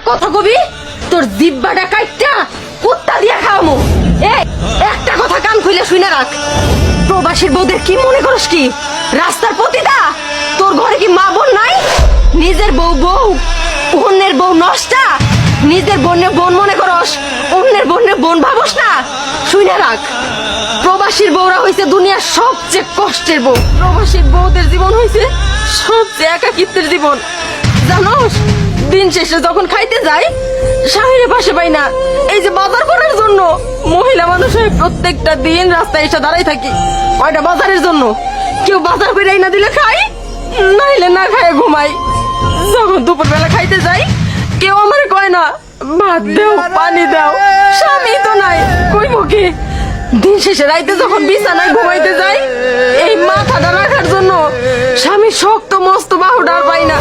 কথা কবি তোর জিব্বাটা কাইটটা কুত্তা দিয়া খাওয়ামু। এই একটা কথা কান খুলে শুনে রাখ, প্রবাসীর বউদের কি মনে করস কি রাস্তার পতিতা? তোর ঘরে কি মা বোন নাই? নিজের বউ বউ, অন্যের বউ নষ্টা। নিজের বোনের বোন মনে করস, অন্যের বোনের বোন ভাবস না। শুনে রাখ, প্রবাসীর বউরা হইছে দুনিয়ার সবচেয়ে কষ্টের বউ। প্রবাসীর বউদের জীবন হইছে সবচেয়ে একাকিত্বের জীবন। জানোস, দিন শেষে যখন খাইতে যাই স্বামীর পাশে পাই না। এই যে বাজার করার জন্য মহিলা মানুষ হয়ে প্রত্যেকটা দিন রাস্তায় এসে দাঁড়াই থাকি কয়টা বাজারের জন্য। কেউ বাজার করে না দিলে খাই, নাইলে না খায় ঘুমাই। যখন দুপুরবেলা খাইতে যাই কেউ আমার কয় না ভাত দাও পানি দাও, স্বামী তো নাই কইব কি? দিন শেষে রাইতে যখন বিছানায় ঘুমাইতে যাই এই মাথাটা রাখার জন্য স্বামী শক্ত মস্ত বাহুটা পাই না,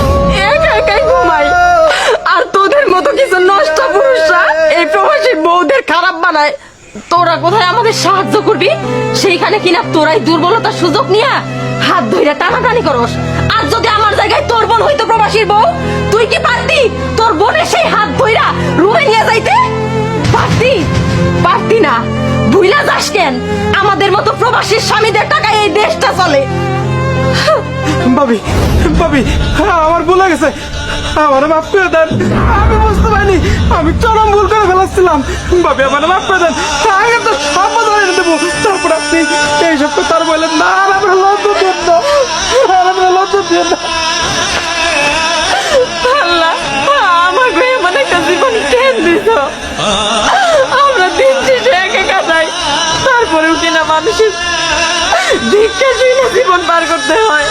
একা একাই ঘুমাই। আর তোদের মতো কিছু নষ্ট পুরুষরা এই প্রবাসী বউদের খারাপ বানায়। তোরা কোথায় আমাদের সাহায্য করবি সেইখানে কিনা তোরাই দুর্বলতার সুযোগ নিয়ে হাত ধইরা টানাটানি করস। আর যদি আমার জায়গায় তোর বোন হইতো প্রবাসীর বউ, তুই কি পারতি তোর বোনের সেই হাত ধইরা রুমে নিয়ে যাইতে? পারতি? পারতি না। ভুইলা যাস কেন? আমাদের মতো প্রবাসীর স্বামীদের টাকায় এই দেশটা চলে। ভাবি ভাবি আমার ভুল হয়ে গেছে, আমার মাফ করে দেন। আমি বুঝতে পারিনি, আমি চরম ভুল করে ফেলাচ্ছিলাম। ভাবি আমার মাফ করে দেন, আগে তো সব ধরে দেবো। তারপর আপনি এই সব তার বললেন না, আর আমরা লজ্জা দেন না, আর আমরা লজ্জা দেন না। আল্লাহ আমাকে এমন একটা জীবন কেন দিছ? আমরা দিন শেষে একা একা যাই, তারপরেও কিনা মানুষের ভিক্ষা শুনে জীবন পার করতে হয়।